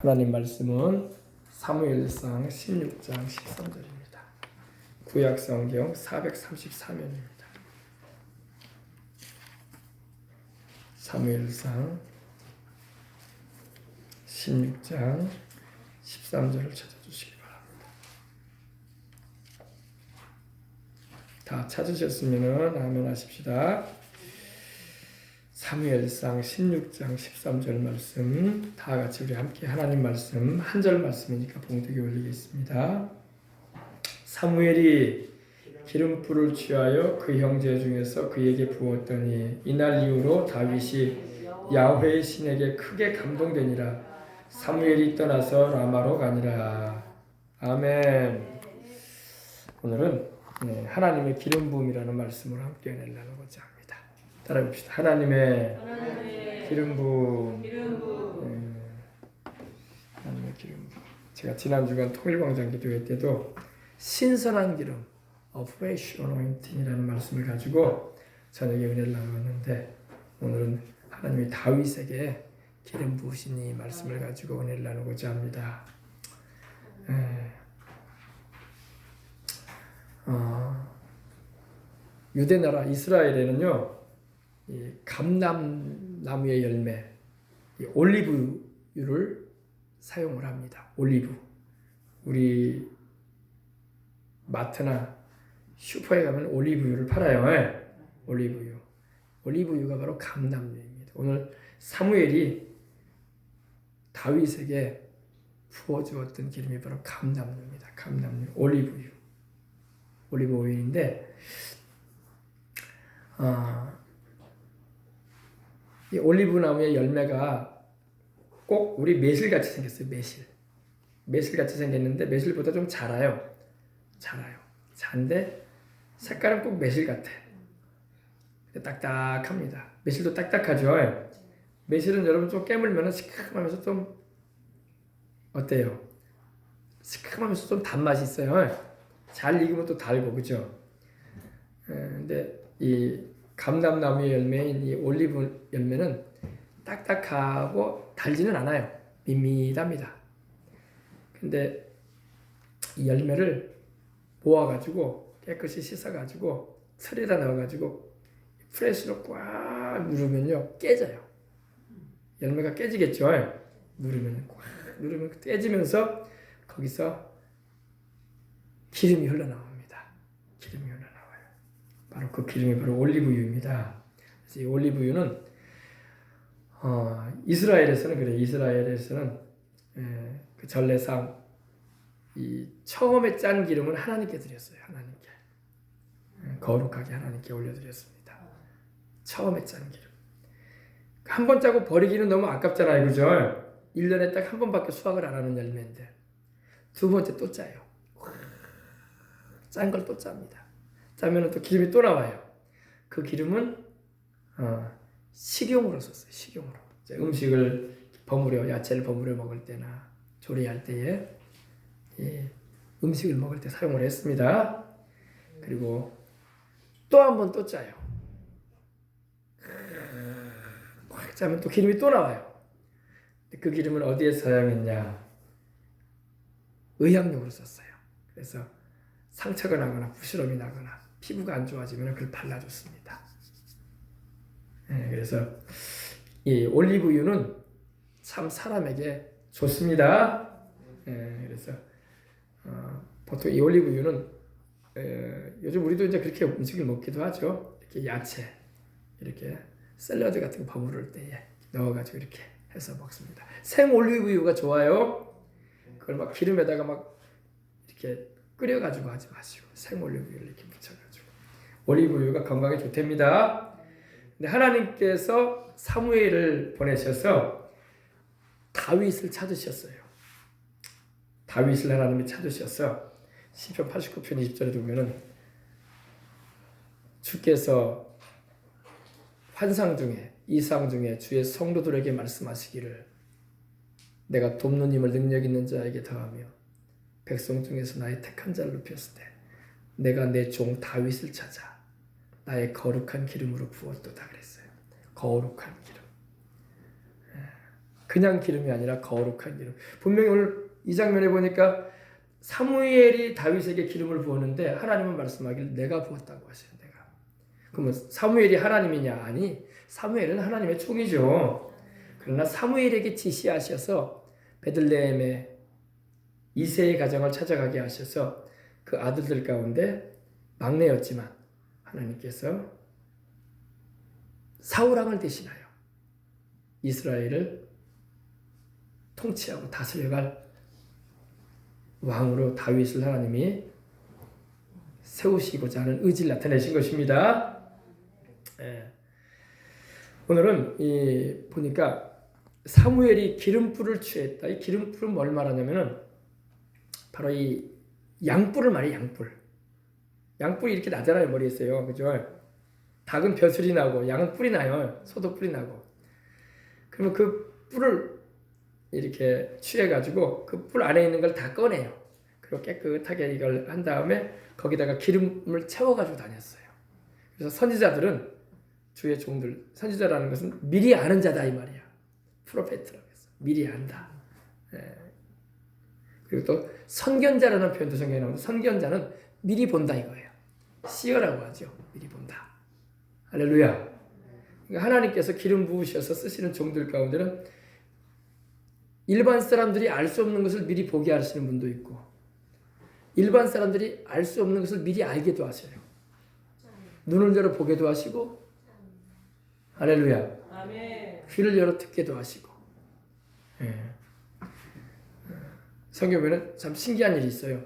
하나님 말씀은 사무엘상 16장 13절입니다. 구약성경 434면입니다. 사무엘상 16장 13절을 찾아주시기 바랍니다. 다 찾으셨으면 아멘 하십시다. 사무엘상 16장 13절 말씀 다 같이 우리 함께 하나님 말씀 한 절 말씀이니까 봉독에 올리겠습니다. 사무엘이 기름불을 취하여 그 형제 중에서 그에게 부었더니 이날 이후로 다윗이 야훼의 신에게 크게 감동되니라. 사무엘이 떠나서 라마로 가니라. 아멘. 오늘은 하나님의 기름 부음이라는 말씀을 함께 나누고자 합니다. 따라합시다. 하나님의 기름 부음. 하나님의 기름 부음. 제가 지난 주간 통일광장 기도회 때도 신선한 기름, a fresh anointing이라는 말씀을 가지고 저녁에 은혜를 나누었는데, 오늘은 하나님이 다윗에게 기름 부으신 이 말씀을 가지고 은혜를 나누고자 합니다. 유대나라 이스라엘에는요, 이 감람나무의 열매, 이 올리브유를 사용을 합니다. 올리브. 우리 마트나 슈퍼에 가면 올리브유를 팔아요. 올리브유. 올리브유가 바로 감람유입니다. 오늘 사무엘이 다윗에게 부어주었던 기름이 바로 감람유입니다. 감람유, 올리브유. 올리브 오일인데, 이 올리브 나무의 열매가 꼭 우리 매실같이 생겼어요. 매실같이 생겼는데 매실보다 좀 자라요. 잔데 색깔은 꼭 매실 같아. 딱딱합니다. 매실도 딱딱하죠. 매실은 여러분 좀 깨물면 시큼하면서 좀 어때요? 시큼하면서 좀 단맛이 있어요. 잘 익으면 또 달고, 그죠? 근데 이 감람나무의 열매인 이 올리브 열매는 딱딱하고 달지는 않아요. 밋밋합니다. 근데 이 열매를 모아가지고 깨끗이 씻어가지고 틀에다 넣어가지고 프레스로 꽉 누르면요 깨져요. 열매가 깨지겠죠. 누르면 깨지면서 거기서 기름이 흘러나옵니다. 기름이 흘러나와요. 바로 그 기름이 바로 올리브유입니다. 그래서 이 올리브유는 이스라엘에서는 그래. 이스라엘에서는 그 전례상 이 처음에 짠 기름은 하나님께 드렸어요. 하나님께 거룩하게 하나님께 올려드렸습니다. 처음에 짠 기름. 한 번 짜고 버리기는 너무 아깝잖아요, 그죠? 1년에 딱 한 번밖에 수확을 안 하는 열매인데 두 번째 또 짜요. 짠 걸 또 짭니다. 짜면 또 기름이 또 나와요. 그 기름은 식용으로 썼어요. 식용으로. 음식을 버무려, 야채를 버무려 먹을 때나 조리할 때에 음식을 먹을 때 사용을 했습니다. 그리고 또 한 번 또 짜요. 꽉 짜면 또 기름이 또 나와요. 그 기름은 어디에 사용했냐? 의학용으로 썼어요. 그래서 상처가 나거나 부스럼이 나거나 피부가 안 좋아지면 그걸 발라줬습니다. 그래서 이 올리브유는 참 사람에게 좋습니다. 그래서 보통 이 올리브유는 요즘 우리도 이제 그렇게 음식을 먹기도 하죠. 이렇게 야채, 이렇게 샐러드 같은 거 버무릴 때에 넣어가지고 이렇게 해서 먹습니다. 생 올리브유가 좋아요. 그걸 막 기름에다가 막 이렇게 끓여가지고 하지 마시고 생 올리브유를 이렇게 묻혀가지고. 올리브유가 건강에 좋답니다. 근데 하나님께서 사무엘을 보내셔서 다윗을 찾으셨어요. 다윗을 하나님이 찾으셔서 시편 89편 20절에 보면은 주께서 환상 중에 이상 중에 주의 성도들에게 말씀하시기를 내가 돕는 힘을 능력 있는 자에게 더하며 백성 중에서 나의 택한 자를 높였을 때 내가 내 종 다윗을 찾아 나의 거룩한 기름으로 부었도다 그랬어요. 거룩한 기름. 그냥 기름이 아니라 거룩한 기름. 분명히 오늘 이 장면에 보니까 사무엘이 다윗에게 기름을 부었는데 하나님은 말씀하기를 내가 부었다고 하세요. 내가. 그러면 사무엘이 하나님이냐? 아니, 사무엘은 하나님의 총이죠. 그러나 사무엘에게 지시하셔서 베들레헴의 이새의 가정을 찾아가게 하셔서 그 아들들 가운데 막내였지만 하나님께서 사울왕을 대신하여 이스라엘을 통치하고 다스려갈 왕으로 다윗을 하나님이 세우시고자 하는 의지를 나타내신 것입니다. 예. 오늘은 보니까 사무엘이 기름불을 취했다. 이 기름불은 뭘 말하냐면은 바로 이 양뿔을 말해. 양뿔이 이렇게 나잖아요. 머리에 있어요. 그죠? 닭은 벼슬이 나고 양은 뿔이 나요. 소도 뿔이 나고. 그러면 그 뿔을 이렇게 취해가지고 그 뿔 안에 있는 걸 다 꺼내요. 그리고 깨끗하게 이걸 한 다음에 거기다가 기름을 채워가지고 다녔어요. 그래서 선지자들은 주의 종들, 선지자라는 것은 미리 아는 자다 이 말이야. 프로페트라고 해서 미리 안다. 예. 그리고 또 선견자라는 표현도 성경에 나오는데 선견자는 미리 본다 이거예요. 시어라고 하죠. 미리 본다. 할렐루야. 그러니까 하나님께서 기름 부으셔서 쓰시는 종들 가운데는 일반 사람들이 알 수 없는 것을 미리 보게 하시는 분도 있고 일반 사람들이 알 수 없는 것을 미리 알게도 하셔요. 눈을 열어 보게도 하시고 할렐루야. 아멘. 귀를 열어 듣게도 하시고. 예. 성경에 보면 참 신기한 일이 있어요.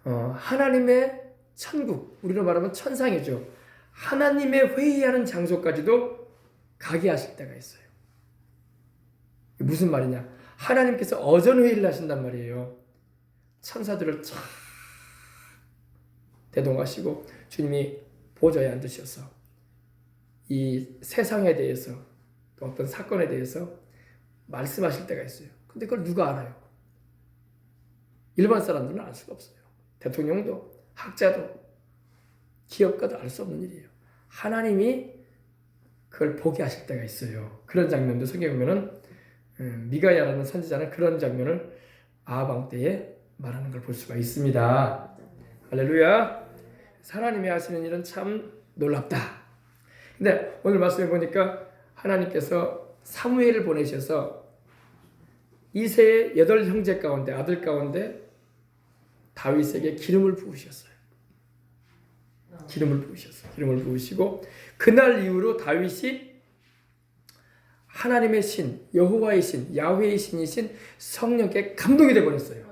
하나님의 천국, 우리로 말하면 천상이죠. 하나님의 회의하는 장소까지도 가게 하실 때가 있어요. 무슨 말이냐? 하나님께서 어전 회의를 하신단 말이에요. 천사들을 쫙 대동하시고 주님이 보좌에 앉으셔서 이 세상에 대해서 또 어떤 사건에 대해서 말씀하실 때가 있어요. 근데 그걸 누가 알아요? 일반 사람들은 알 수가 없어요. 대통령도 학자도 기업가도 알 수 없는 일이에요. 하나님이 그걸 보게 하실 때가 있어요. 그런 장면도 성경에 보면은 미가야라는 선지자는 그런 장면을 아하방 때에 말하는 걸 볼 수가 있습니다. 할렐루야. 하나님이 하시는 일은 참 놀랍다. 근데 오늘 말씀해 보니까 하나님께서 사무엘을 보내셔서 이새의 8 형제 가운데 아들 가운데 다윗에게 기름을 부으셨어요. 기름을 부으시고 그날 이후로 다윗이 하나님의 신, 여호와의 신, 야훼의 신이신 성령께 감동이 되어 버렸어요.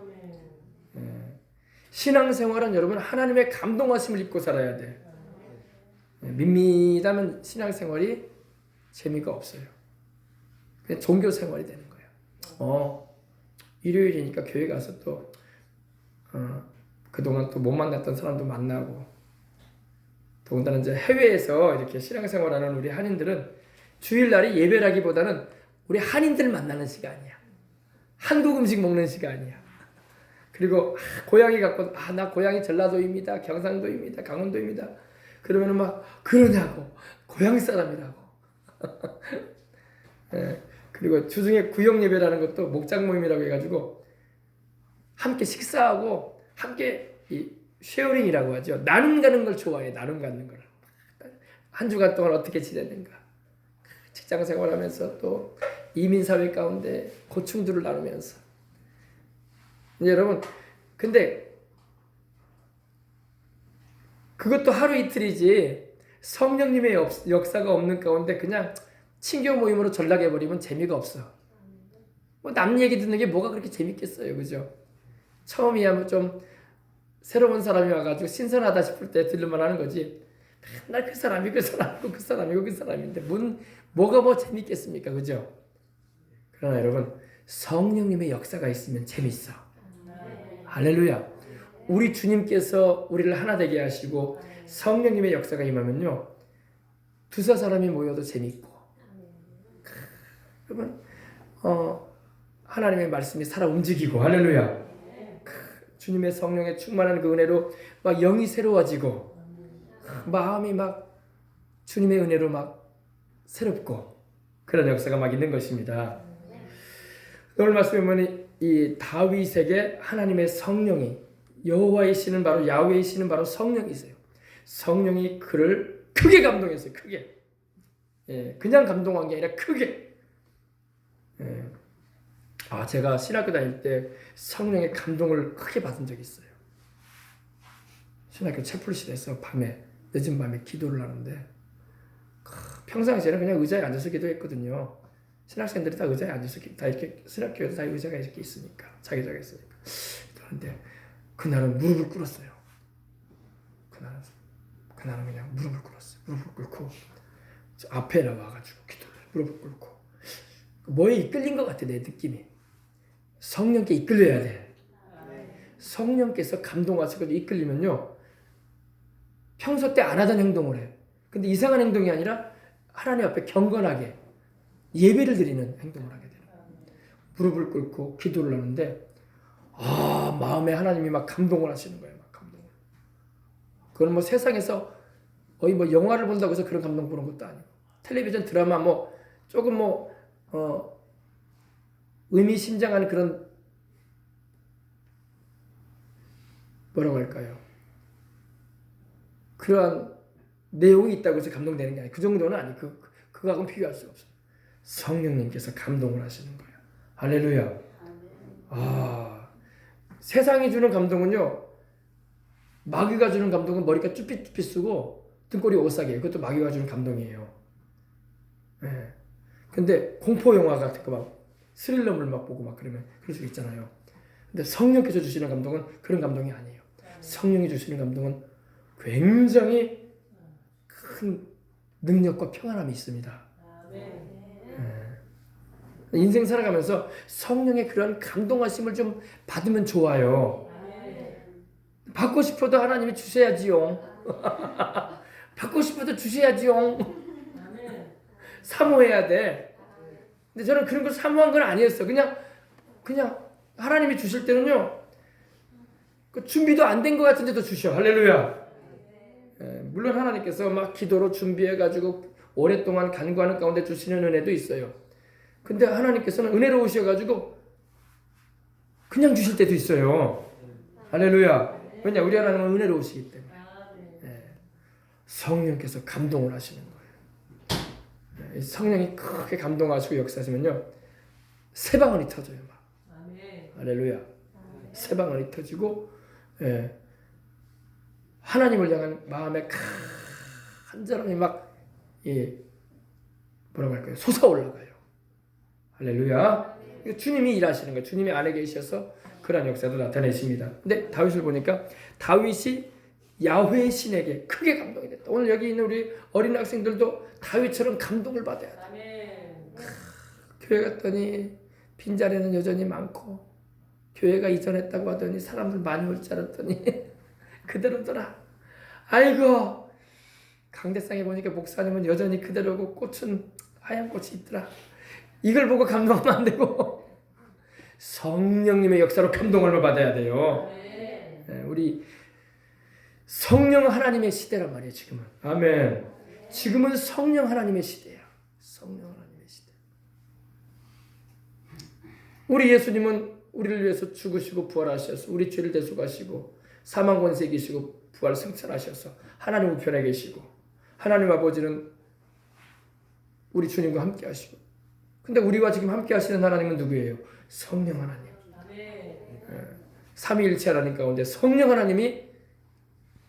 신앙생활은 여러분 하나님의 감동하심을 입고 살아야 돼. 밋밋하면 신앙생활이 재미가 없어요. 그냥 종교생활이 되는 거예요. 일요일이니까 교회 가서 또 그동안 또 못 만났던 사람도 만나고 더군다나 이제 해외에서 이렇게 신앙생활하는 우리 한인들은 주일날이 예배라기보다는 우리 한인들 만나는 시간이야. 한국 음식 먹는 시간이야. 그리고 고향이 갖고 나 고향이 전라도입니다. 경상도입니다. 강원도입니다. 그러면은 막 그러냐고 고향 사람이라고. 예, 그리고 주중에 구역 예배라는 것도 목장 모임이라고 해가지고 함께 식사하고 함께 이 쉐어링이라고 하죠. 나눔 가는 걸 좋아해. 나눔 갖는 걸. 한 주간 동안 어떻게 지냈는가. 직장 생활하면서 또 이민 사회 가운데 고충들을 나누면서. 이제 여러분, 근데 그것도 하루 이틀이지 성령님의 역사가 없는 가운데 그냥 친교 모임으로 전락해버리면 재미가 없어. 뭐 남 얘기 듣는 게 뭐가 그렇게 재밌겠어요, 그죠? 처음이야 좀 새로운 사람이 와가지고 신선하다 싶을 때 들을만 하는 거지. 맨날 그 사람이 그 사람이고 그 사람이고 그 사람인데 뭐가 뭐 재밌겠습니까, 그죠? 그러나 여러분 성령님의 역사가 있으면 재밌어. 할렐루야. 우리 주님께서 우리를 하나 되게 하시고 성령님의 역사가 임하면요 2-4 사람이 모여도 재밌고 여러분 하나님의 말씀이 살아 움직이고 할렐루야. 주님의 성령의 충만한 그 은혜로 막 영이 새로워지고 마음이 막 주님의 은혜로 막 새롭고 그런 역사가 막 있는 것입니다. 오늘 말씀에 보면 이 다윗에게 하나님의 성령이 여호와의 신은 바로 야훼의 신은 바로 성령이세요. 성령이 그를 크게 감동했어요. 크게. 예, 그냥 감동한 게 아니라 크게. 예. 제가 신학교 다닐 때 성령의 감동을 크게 받은 적이 있어요. 신학교 채플실에서 밤에 늦은 밤에 기도를 하는데 평상시에는 그냥 의자에 앉아서 기도했거든요. 신학생들이 다 의자에 앉아서 다 이렇게 신학교에도 다 의자가 이렇게 있으니까 자기자가 있으니까. 그런데 그날은 무릎을 꿇었어요. 그날은 그냥 무릎을 꿇었어요. 무릎을 꿇고 앞에 나와가지고 기도를 무릎을 꿇고 뭐에 이끌린 것 같아 내 느낌이. 성령께 이끌려야 돼. 성령께서 감동하시고 이끌리면요 평소 때 안 하던 행동을 해. 근데 이상한 행동이 아니라 하나님 앞에 경건하게 예배를 드리는 행동을 하게 돼요. 무릎을 꿇고 기도를 하는데 마음에 하나님이 막 감동을 하시는 거예요. 막 감동을. 그건 뭐 세상에서 거의 뭐 영화를 본다고 해서 그런 감동 보는 것도 아니고 텔레비전 드라마 뭐 조금 의미심장한 그런 뭐라고 할까요? 그러한 내용이 있다고 해서 감동되는 게 아니에요. 그 정도는 아니고 그거하고는 비교할 수가 없어요. 성령님께서 감동을 하시는 거예요. 할렐루야. 세상이 주는 감동은요. 마귀가 주는 감동은 머리가 쭈삣쭈삣 쓰고 등골이 오싹해요. 그것도 마귀가 주는 감동이에요. 네. 근데 공포 영화 같은 거 막 스릴러물 막 보고 막 그러면 그럴 수 있잖아요. 근데 성령께서 주시는 감동은 그런 감동이 아니에요. 성령이 주시는 감동은 굉장히 큰 능력과 평안함이 있습니다. 인생 살아가면서 성령의 그런 감동하심을 좀 받으면 좋아요. 받고 싶어도 하나님이 주셔야지요. 받고 싶어도 주셔야지요. 사모해야 돼. 근데 저는 그런 걸 사모한 건 아니었어. 그냥 하나님이 주실 때는요. 그 준비도 안 된 것 같은데도 주셔. 할렐루야. 물론 하나님께서 막 기도로 준비해가지고 오랫동안 간구하는 가운데 주시는 은혜도 있어요. 근데 하나님께서는 은혜로우셔가지고 그냥 주실 때도 있어요. 할렐루야. 왜냐 우리 하나님은 은혜로우시기 때문에. 성령께서 감동을 하시는 거예요. 성령이 크게 감동하시고 역사하시면요. 새방울이 터져요. 막. 할렐루야. 새방울이 터지고 하나님을 향한 마음에 한 사람이 막 뭐라고 할까요? 솟아올라가요. 할렐루야. 주님이 일하시는 거예요. 주님이 안에 계셔서 그러한 역사도 나타내십니다. 근데 다윗을 보니까 다윗이 야훼의 신에게 크게 감동이 됐다. 오늘 여기 있는 우리 어린 학생들도 다윗처럼 감동을 받아야 돼. 교회 갔더니 빈자리는 여전히 많고 교회가 이전했다고 하더니 사람들 많이 올 줄 알았더니 그대로더라. 아이고 강대상에 보니까 목사님은 여전히 그대로고 꽃은 하얀 꽃이 있더라. 이걸 보고 감동하면 안 되고 성령님의 역사로 감동을 받아야 돼요. 우리 성령 하나님의 시대란 말이에요. 지금은. 아멘. 지금은 성령 하나님의 시대야. 성령 하나님의 시대. 우리 예수님은 우리를 위해서 죽으시고 부활하셔서 우리 죄를 대속하시고 사망 권세 이기시고 부활 승천하셔서 하나님 우편에 계시고 하나님 아버지는 우리 주님과 함께 하시고 근데 우리와 지금 함께 하시는 하나님은 누구예요? 성령 하나님. 삼위일체 하나님 가운데 성령 하나님이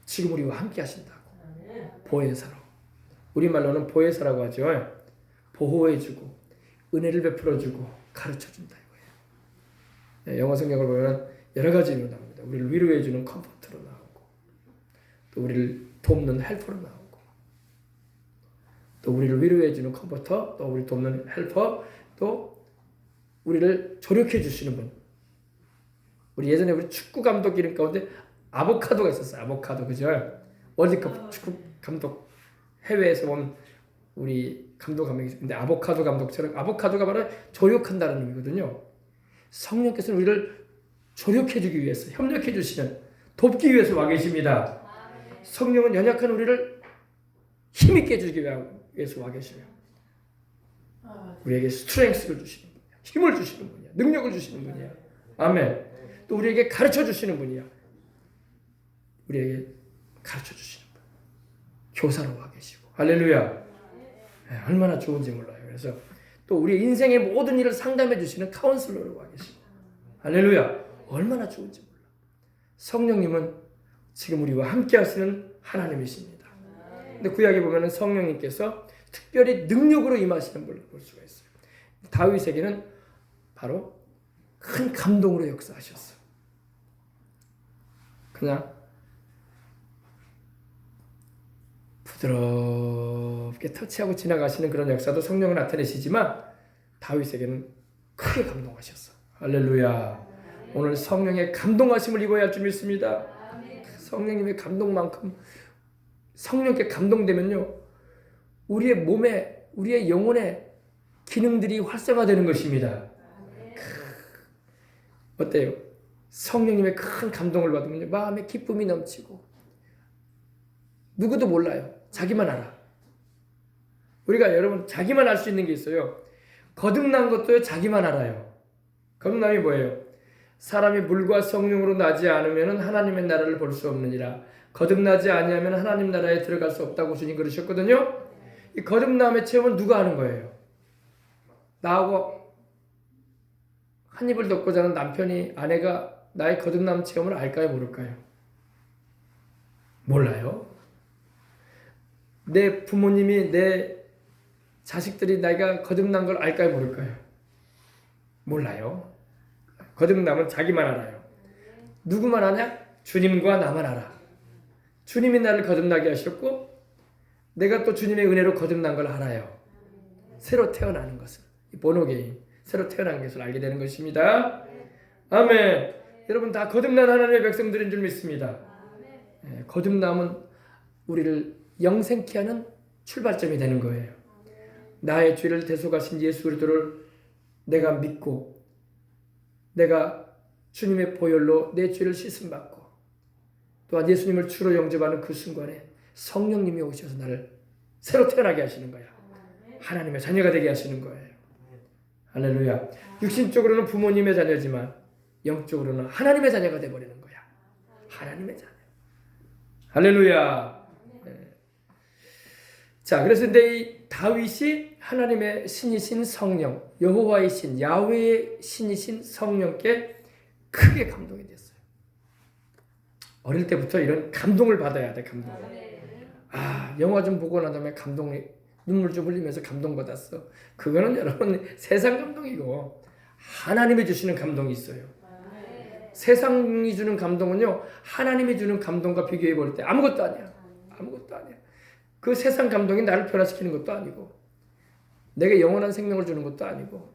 지금 우리와 함께 하신다고. 보혜사로. 우리말로는 보혜사라고 하죠. 보호해주고 은혜를 베풀어주고 가르쳐준다 이거예요. 영어 성경을 보면 여러 가지 의미로 나옵니다. 우리를 위로해주는 컴포터로 나오고 또 우리를 돕는 헬퍼로 나오고 또 우리를 위로해주는 컴포터, 또 우리를 돕는 헬퍼, 또 우리를 조력해 주시는 분. 우리 예전에 우리 축구 감독 이름 가운데 아보카도가 있었어요. 아보카도 그죠? 월드컵 축구 감독 해외에서 온 우리 감독 한 명이 있는데 아보카도 감독처럼 아보카도가 바로 조력한다는 의미거든요. 성령께서는 우리를 조력해 주기 위해서 협력해 주시는 돕기 위해서 와 계십니다. 성령은 연약한 우리를 힘있게 해주기 위해서 와 계시며 우리에게 스트렝스를 주시는 거예요. 힘을 주시는 분이야. 능력을 주시는 분이야. 아멘. 또 우리에게 가르쳐 주시는 분이야. 우리에게 가르쳐 주시는 분. 교사로 와 계시고. 할렐루야. 얼마나 좋은지 몰라요. 그래서 또 우리 인생의 모든 일을 상담해 주시는 카운슬러로 와 계시고. 할렐루야. 얼마나 좋은지 몰라. 성령님은 지금 우리와 함께 하시는 하나님이십니다. 근데 구약에 보면은 성령님께서 특별히 능력으로 임하시는 분을 볼 수가 있어요. 다윗에게는 바로 큰 감동으로 역사하셨어. 그냥 부드럽게 터치하고 지나가시는 그런 역사도 성령을 나타내시지만 다윗에게는 크게 감동하셨어. 할렐루야. 오늘 성령의 감동하심을 입어야 할 줄 믿습니다. 성령님의 감동만큼 성령께 감동되면요, 우리의 몸에, 우리의 영혼의 기능들이 활성화되는 것입니다. 어때요? 성령님의 큰 감동을 받으면 마음에 기쁨이 넘치고, 누구도 몰라요. 자기만 알아. 우리가 여러분 자기만 알 수 있는 게 있어요. 거듭난 것도요, 자기만 알아요. 거듭남이 뭐예요? 사람이 물과 성령으로 나지 않으면 하나님의 나라를 볼 수 없느니라. 거듭나지 아니하면 하나님 나라에 들어갈 수 없다고 주님 그러셨거든요. 이 거듭남의 체험은 누가 하는 거예요? 나하고 한 입을 덮고 자는 남편이, 아내가 나의 거듭남 체험을 알까요, 모를까요? 몰라요. 내 부모님이, 내 자식들이 내가 거듭난 걸 알까요, 모를까요? 몰라요. 거듭남은 자기만 알아요. 누구만 아냐? 주님과 나만 알아. 주님이 나를 거듭나게 하셨고, 내가 또 주님의 은혜로 거듭난 걸 알아요. 새로 태어나는 것을, 본어게인, 새로 태어난 것을 알게 되는 것입니다. 아멘. 여러분 다 거듭난 하나님의 백성들인 줄 믿습니다. 거듭남은 우리를 영생케 하는 출발점이 되는 거예요. 나의 죄를 대속하신 예수 그리스도를 내가 믿고, 내가 주님의 보혈로 내 죄를 씻음받고, 또한 예수님을 주로 영접하는 그 순간에 성령님이 오셔서 나를 새로 태어나게 하시는 거야. 하나님의 자녀가 되게 하시는 거예요. 할렐루야. 육신적으로는 부모님의 자녀지만 영적으로는 하나님의 자녀가 되어버리는 거야. 하나님의 자녀. 할렐루야. 네. 자, 그래서 근데 이 다윗이 하나님의 신이신 성령, 여호와의 신, 야훼의 신이신 성령께 크게 감동이 됐어요. 어릴 때부터 이런 감동을 받아야 돼, 감동. 영화 좀 보고 난 다음에 눈물 좀 흘리면서 감동받았어. 그거는 여러분 세상 감동이고 하나님이 주시는 감동이 있어요. 세상이 주는 감동은요, 하나님이 주는 감동과 비교해 볼 때 아무것도 아니야. 아무것도 아니야. 그 세상 감동이 나를 변화시키는 것도 아니고, 내게 영원한 생명을 주는 것도 아니고,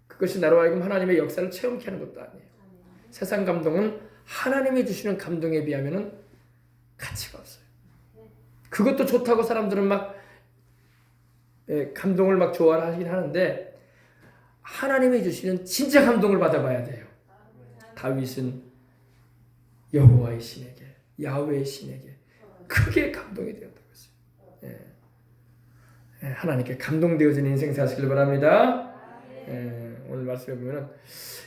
그것이 나로 하여금 하나님의 역사를 체험케 하는 것도 아니에요. 세상 감동은 하나님이 주시는 감동에 비하면 가치가 없어요. 그것도 좋다고 사람들은 막 감동을 막 좋아하긴 하는데, 하나님이 주시는 진짜 감동을 받아봐야 돼요. 다윗은 여호와의 신에게, 야훼의 신에게 크게 감동이 되었다고 했어요. 하나님께 감동되어진 인생 사시길 바랍니다. 오늘 말씀해 보면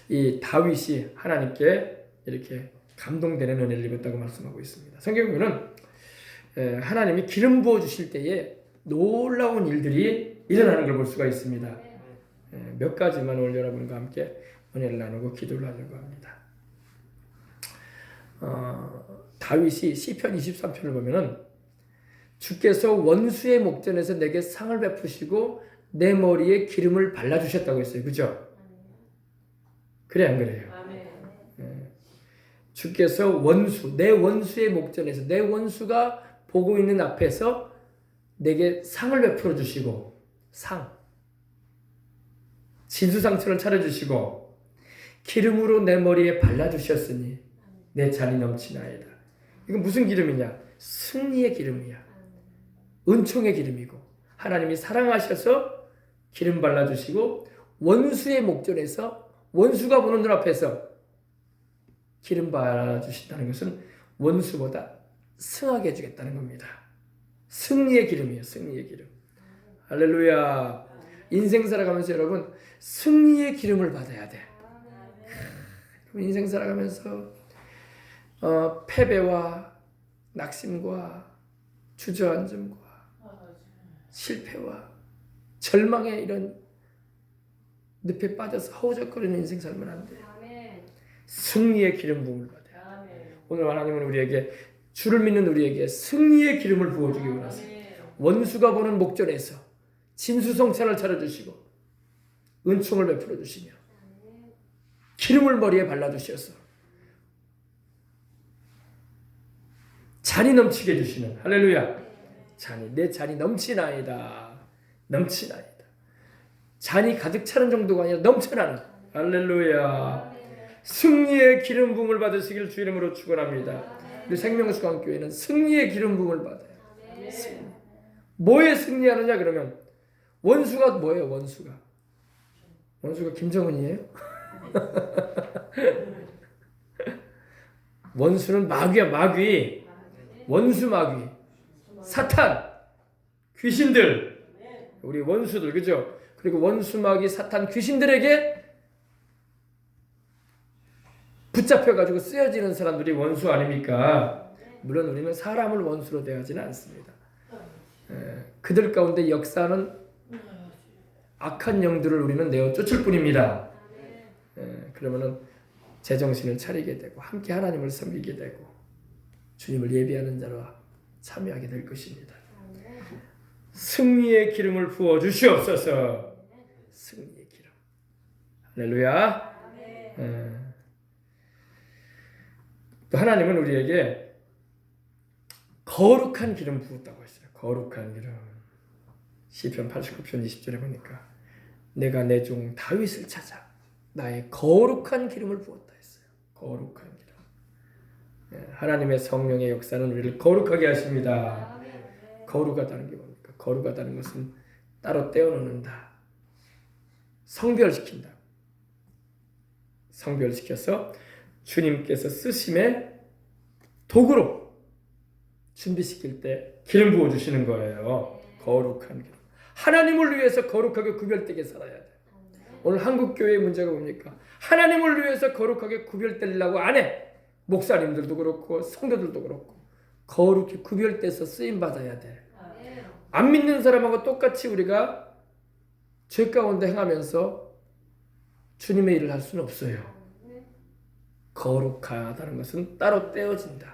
이 다윗이 하나님께 이렇게 감동되는 은혜를 입었다고 말씀하고 있습니다. 성경에 보면 하나님이 기름 부어 주실 때에 놀라운 일들이 일어나는 걸 볼 수가 있습니다. 몇 가지만 오늘 여러분과 함께 은혜를 나누고 기도를 하려고 합니다. 다윗이 시편 23편을 보면은 주께서 원수의 목전에서 내게 상을 베푸시고 내 머리에 기름을 발라주셨다고 했어요. 그죠? 그래 안 그래요? 주께서 내 원수의 목전에서, 내 원수가 보고 있는 앞에서 내게 상을 베풀어 주시고, 진수상처를 차려주시고 기름으로 내 머리에 발라주셨으니 내 잔이 넘치나이다. 이건 무슨 기름이냐? 승리의 기름이야. 은총의 기름이고, 하나님이 사랑하셔서 기름 발라주시고, 원수의 목전에서, 원수가 보는 눈앞에서 기름 발라주신다는 것은 원수보다 승하게 해주겠다는 겁니다. 승리의 기름이에요. 승리의 기름. 할렐루야. 인생 살아가면서 여러분, 승리의 기름을 받아야 돼. 인생 살아가면서 패배와 낙심과 주저앉음과 실패와 절망의 이런 늪에 빠져서 허우적거리는 인생 살면 안 돼. 승리의 기름 부음을 받아야 돼. 오늘 하나님은 우리에게, 주를 믿는 우리에게 승리의 기름을 부어주기 원하세요. 원수가 보는 목전에서 진수성찬을 차려주시고 은총을 베풀어 주시며 기름을 머리에 발라주셔서 잔이 넘치게 해주시는, 할렐루야. 내 잔이 넘치나이다. 넘치나이다. 잔이 가득 차는 정도가 아니라 넘쳐나는, 할렐루야. 승리의 기름 부음을 받으시길 주 이름으로 축원합니다. 우리 생명수강교회는 승리의 기름 부음을 받아요. 승리. 뭐에 승리하느냐 그러면, 원수가 뭐예요? 원수가 김정은이에요? 원수는 마귀야, 마귀. 원수 마귀, 사탄, 귀신들, 우리 원수들, 그죠? 그리고 원수 마귀, 사탄, 귀신들에게 붙잡혀가지고 쓰여지는 사람들이 원수 아닙니까? 물론 우리는 사람을 원수로 대하지는 않습니다. 그들 가운데 역사하는 악한 영들을 우리는 내어 쫓을 뿐입니다. 그러면은 제정신을 차리게 되고 함께 하나님을 섬기게 되고 주님을 예배하는 자로 참여하게 될 것입니다. 승리의 기름을 부어 주시옵소서. 승리의 기름. 할렐루야. 또 하나님은 우리에게 거룩한 기름 부었다고 했어요. 거룩한 기름. 시편 89편 20절에 보니까 내가 내 종 다윗을 찾아 나의 거룩한 기름을 부었다 했어요. 거룩한 기름. 하나님의 성령의 역사는 우리를 거룩하게 하십니다. 거룩하다는 게 뭡니까? 거룩하다는 것은 따로 떼어놓는다. 성별시킨다. 성별시켜서 주님께서 쓰심의 도구로 준비시킬 때 기름 부어주시는 거예요. 거룩한 기름. 하나님을 위해서 거룩하게 구별되게 살아야 돼. 오늘 한국교회의 문제가 뭡니까? 하나님을 위해서 거룩하게 구별되려고 안 해. 목사님들도 그렇고 성도들도 그렇고 거룩히 구별돼서 쓰임받아야 돼. 안 믿는 사람하고 똑같이 우리가 죄 가운데 행하면서 주님의 일을 할 수는 없어요. 거룩하다는 것은 따로 떼어진다.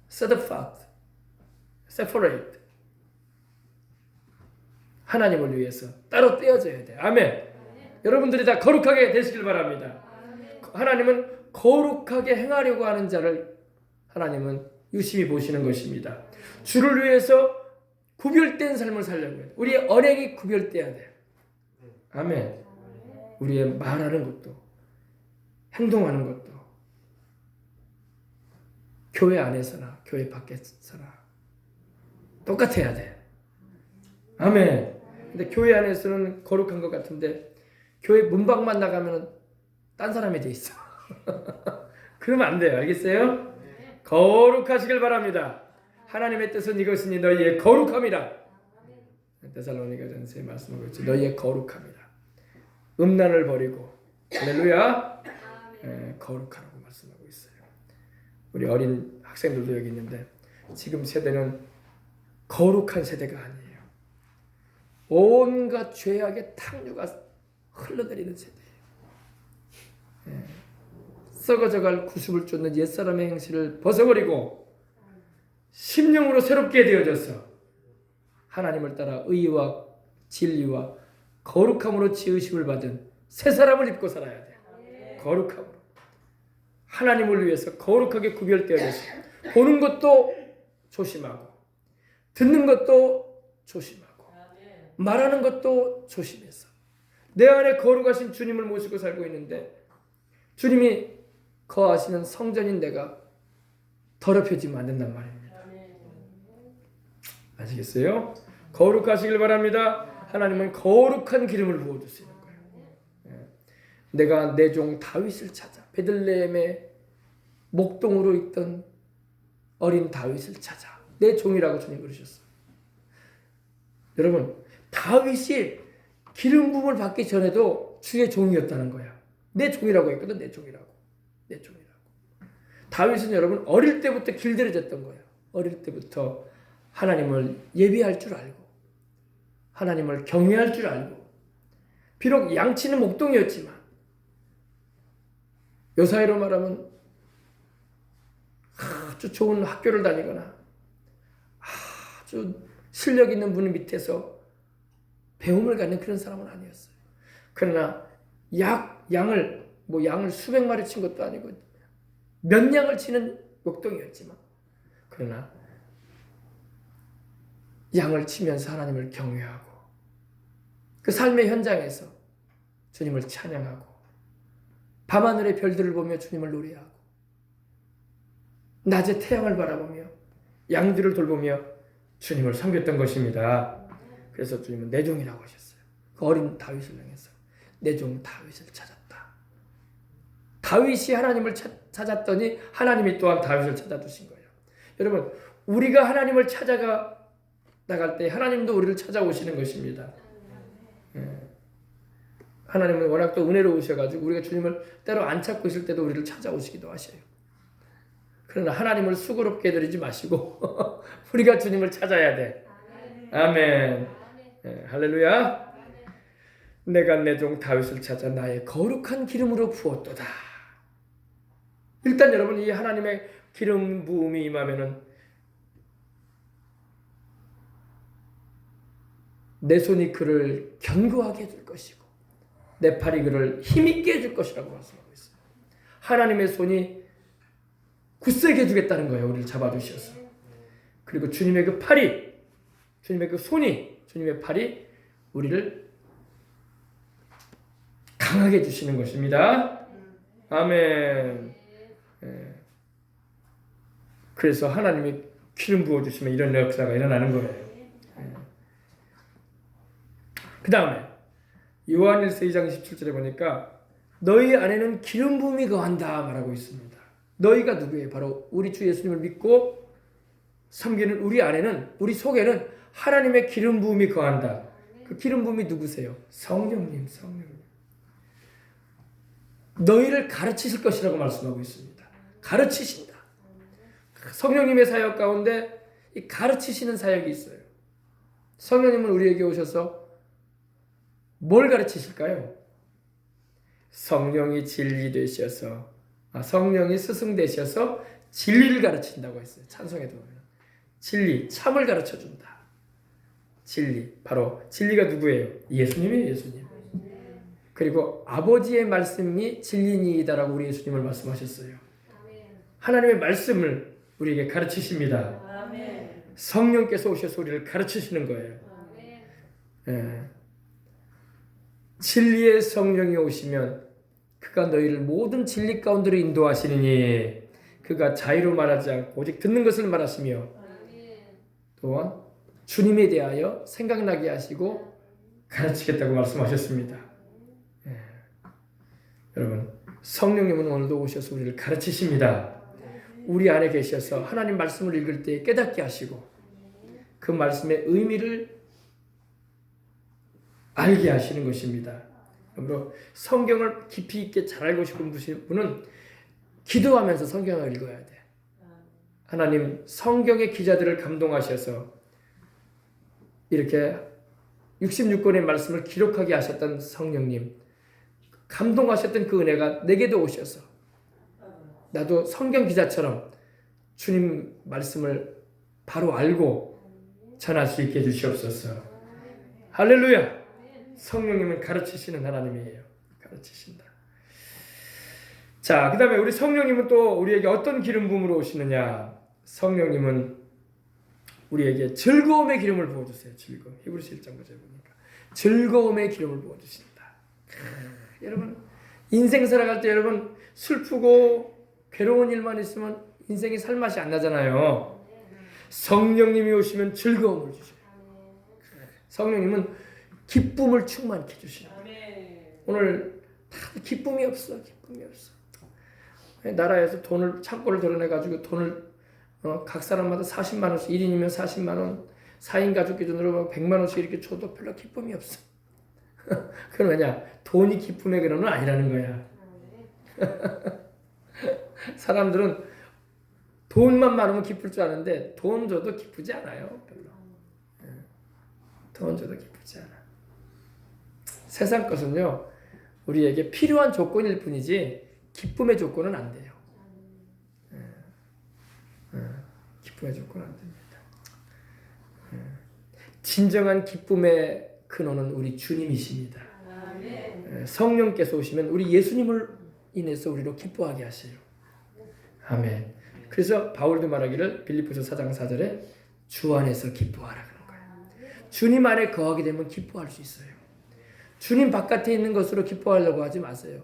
Set apart, separate. 하나님을 위해서 따로 떼어져야 돼. 아멘. 여러분들이 다 거룩하게 되시길 바랍니다. 하나님은 거룩하게 행하려고 하는 자를 하나님은 유심히 보시는 것입니다. 주를 위해서 구별된 삶을 살려고 해요. 우리의 언행이 구별돼야 돼요. 아멘. 우리의 말하는 것도 행동하는 것도 교회 안에서나 교회 밖에서나 똑같아야 돼. 아멘. 근데 교회 안에서는 거룩한 것 같은데 교회 문밖만 나가면 딴 사람이 돼 있어. 그러면 안 돼요. 알겠어요? 거룩하시길 바랍니다. 하나님의 뜻은 이것이니 너희의 거룩함이라. 데살로니가전서에 말씀하고 있죠. 너희의 거룩함이라. 음란을 버리고 할렐루야. 거룩하라고 말씀하고 있어요. 우리 어린 학생들도 여기 있는데 지금 세대는 거룩한 세대가 아니에요. 온갖 죄악의 탕류가 흘러내리는 세대예요. 썩어져갈 구습을 쫓는 옛사람의 행실을 벗어버리고 심령으로 새롭게 되어져서 하나님을 따라 의와 진리와 거룩함으로 지으심을 받은 새 사람을 입고 살아야 돼. 거룩함으로. 하나님을 위해서 거룩하게 구별되어져서 보는 것도 조심하고 듣는 것도 조심하고 말하는 것도 조심해서 내 안에 거룩하신 주님을 모시고 살고 있는데 주님이 거하시는 성전인 내가 더럽혀지면 안 된단 말입니다. 아시겠어요? 거룩하시길 바랍니다. 하나님은 거룩한 기름을 부어주시는 거예요. 내가 내 종 다윗을 찾아 베들레헴의 목동으로 있던 어린 다윗을 찾아 내 종이라고 주님 그러셨어요. 여러분 다윗이 기름 부음을 받기 전에도 주의 종이었다는 거야. 내 종이라고 했거든. 내 종이라고. 다윗은 여러분 어릴 때부터 길들여졌던 거예요. 어릴 때부터 하나님을 예비할 줄 알고 하나님을 경외할 줄 알고 비록 양치는 목동이었지만 요사이로 말하면 아주 좋은 학교를 다니거나 아주 실력 있는 분 밑에서 배움을 갖는 그런 사람은 아니었어요. 그러나 양을 수백 마리 친 것도 아니고 몇 양을 치는 목동이었지만 그러나 양을 치면서 하나님을 경외하고 그 삶의 현장에서 주님을 찬양하고 밤하늘의 별들을 보며 주님을 노래하고 낮에 태양을 바라보며 양들을 돌보며 주님을 섬겼던 것입니다. 그래서 주님은 내 종이라고 하셨어요. 그 어린 다윗을 향해서 내 종 다윗을 찾았다. 다윗이 하나님을 찾았더니 하나님이 또한 다윗을 찾아두신 거예요. 여러분 우리가 하나님을 찾아가 나갈 때 하나님도 우리를 찾아오시는 것입니다. 하나님은 워낙 또 은혜로우셔가지고 우리가 주님을 때로 안 찾고 있을 때도 우리를 찾아오시기도 하셔요. 그러나 하나님을 수고롭게 해드리지 마시고 우리가 주님을 찾아야 돼. 아멘. 할렐루야. 내가 내 종 다윗을 찾아 나의 거룩한 기름으로 부었도다. 일단 여러분 이 하나님의 기름 부음이 임하면은 내 손이 그를 견고하게 해줄 것이고 내 팔이 그를 힘있게 해줄 것이라고 말씀하고 있어요. 하나님의 손이 굳세게 해주겠다는 거예요. 우리를 잡아주셔서. 그리고 주님의 그 팔이, 주님의 그 손이, 주님의 팔이 우리를 강하게 해주시는 것입니다. 아멘. 그래서 하나님이 기름 부어주시면 이런 역사가 일어나는 거예요. 그 다음에 요한일서 2장 17절에 보니까 너희 안에는 기름 부음이 거한다 말하고 있습니다. 너희가 누구예요? 바로 우리 주 예수님을 믿고 섬기는 우리 안에는, 우리 속에는 하나님의 기름 부음이 거한다. 그 기름 부음이 누구세요? 성령님. 너희를 가르치실 것이라고 말씀하고 있습니다. 가르치신다. 성령님의 사역 가운데 이 가르치시는 사역이 있어요. 성령님은 우리에게 오셔서 뭘 가르치실까요? 성령이 진리 되셔서 성령이 스승 되셔서 진리를 가르친다고 했어요. 찬송에도 보면 진리, 참을 가르쳐준다. 진리, 바로 진리가 누구예요? 예수님이에요. 예수님. 그리고 아버지의 말씀이 진리니이다라고 우리 예수님을 말씀하셨어요. 하나님의 말씀을 우리에게 가르치십니다. 성령께서 오셔서 우리를 가르치시는 거예요. 진리의 성령이 오시면 그가 너희를 모든 진리 가운데로 인도하시느니 그가 자유로 말하지 않고 오직 듣는 것을 말하시며 또한 주님에 대하여 생각나게 하시고 가르치겠다고 말씀하셨습니다. 여러분 성령님은 오늘도 오셔서 우리를 가르치십니다. 우리 안에 계셔서 하나님 말씀을 읽을 때 깨닫게 하시고 그 말씀의 의미를 알게 하시는 것입니다. 그러므로 성경을 깊이 있게 잘 알고 싶은 분은 기도하면서 성경을 읽어야 돼. 하나님 성경의 기자들을 감동하셔서 이렇게 66권의 말씀을 기록하게 하셨던 성령님, 감동하셨던 그 은혜가 내게도 오셔서 나도 성경 기자처럼 주님 말씀을 바로 알고 전할 수 있게 해주시옵소서. 할렐루야. 성령님은 가르치시는 하나님이에요. 가르치신다. 자, 그 다음에 우리 성령님은 또 우리에게 어떤 기름 부음으로 오시느냐. 성령님은 우리에게 즐거움의 기름을 부어주세요. 즐거움. 히브리서 1장 9절에 보니까 즐거움의 기름을 부어주신다. 여러분 인생 살아갈 때 여러분 슬프고 괴로운 일만 있으면 인생이 살맛이 안 나잖아요. 성령님이 오시면 즐거움을 주셔요. 성령님은 기쁨을 충만케 주시는 거예요. 오늘 다들 기쁨이 없어. 나라에서 돈을 창고를 드러내가지고 돈을 각 사람마다 40만 원씩 1인이면 40만 원 4인 가족 기준으로 100만 원씩 이렇게 줘도 별로 기쁨이 없어. 그건 왜냐? 돈이 기쁨의 근원은 아니라는 거야. 사람들은 돈만 많으면 기쁠 줄 아는데 돈 줘도 기쁘지 않아요. 별로. 돈 줘도 기쁘지 않아. 세상 것은요, 우리에게 필요한 조건일 뿐이지 기쁨의 조건은 안 돼요. 기쁨의 조건은 안 됩니다. 진정한 기쁨의 근원은 우리 주님이십니다. 성령께서 오시면 우리 예수님을 인해서 우리로 기뻐하게 하세요. 아멘. 그래서 바울도 말하기를 빌립보서 4장 4절에 주 안에서 기뻐하라 그런 거예요. 주님 안에 거하게 되면 기뻐할 수 있어요. 주님 바깥에 있는 것으로 기뻐하려고 하지 마세요.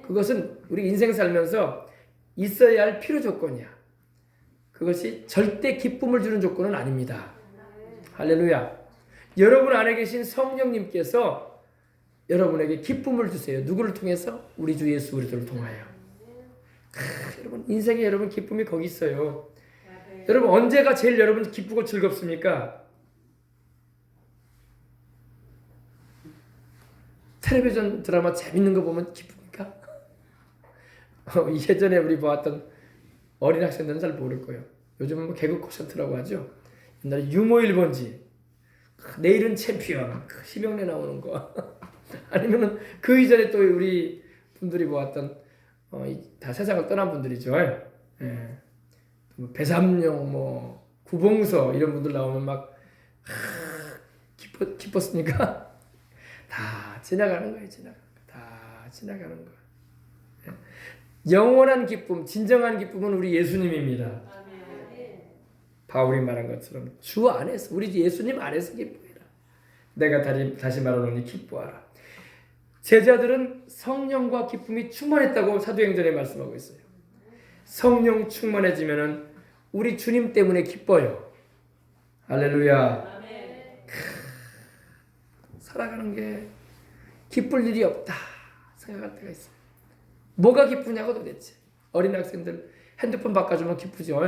그것은 우리 인생 살면서 있어야 할 필요 조건이야. 그것이 절대 기쁨을 주는 조건은 아닙니다. 할렐루야. 여러분 안에 계신 성령님께서 여러분에게 기쁨을 주세요. 누구를 통해서? 우리 주 예수 그리스도를 통하여. 여러분 인생에 여러분 기쁨이 거기 있어요. 여러분 언제가 제일 여러분 기쁘고 즐겁습니까? 텔레비전 드라마 재밌는 거 보면 기쁩니까? 예전에 우리 보았던 어린 학생들은 잘 모를 거예요. 요즘은 뭐 개그 콘서트라고 하죠. 옛날에 유머 1번지, 내일은 챔피언, 심형래 나오는 거. 아니면은 그 이전에 또 우리 분들이 보았던 다 세상을 떠난 분들이죠. 예. 배삼룡, 뭐 구봉서 이런 분들 나오면 막 기뻤으니까 다 지나가는 거예요. 다 지나가는 거예요. 예. 영원한 기쁨, 진정한 기쁨은 우리 예수님입니다. 바울이 말한 것처럼 주 안에서, 우리 예수님 안에서 기쁨이라. 내가 다시 말하노니 기뻐하라. 제자들은 성령과 기쁨이 충만했다고 사도행전에 말씀하고 있어요. 성령 충만해지면은 우리 주님 때문에 기뻐요. 할렐루야. 살아가는 게 기쁠 일이 없다 생각할 때가 있어요. 뭐가 기쁘냐고 도대체. 어린 학생들 핸드폰 바꿔주면 기쁘죠.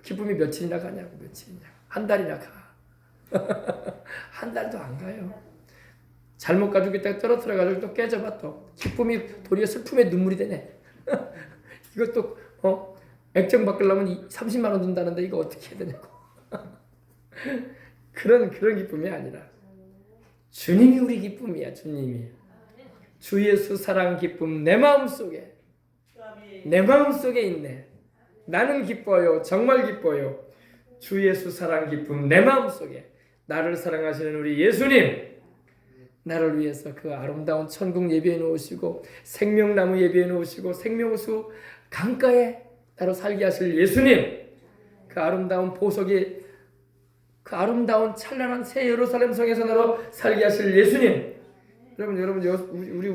기쁨이 며칠이나 가냐고. 며칠이냐. 한 달이나 가. 한 달도 안 가요. 잘못 가지고 있다가 떨어뜨려가지고 또 깨져봐 또. 기쁨이 도리어 슬픔의 눈물이 되네. 이것도 액정 바꾸려면 30만 원 든다는데 이거 어떻게 해야 되냐고. 그런 기쁨이 아니라 주님이 우리 기쁨이야. 주님이. 주 예수 사랑 기쁨 내 마음속에 있네. 나는 기뻐요. 정말 기뻐요. 주 예수 사랑 기쁨 내 마음속에. 나를 사랑하시는 우리 예수님, 나를 위해서 그 아름다운 천국 예비해 놓으시고 생명나무 예비해 놓으시고 생명수 강가에 나로 살게 하실 예수님, 그 아름다운 보석이, 그 아름다운 찬란한 새 예루살렘 성에서 나로 살게 하실 예수님. 여러분 우리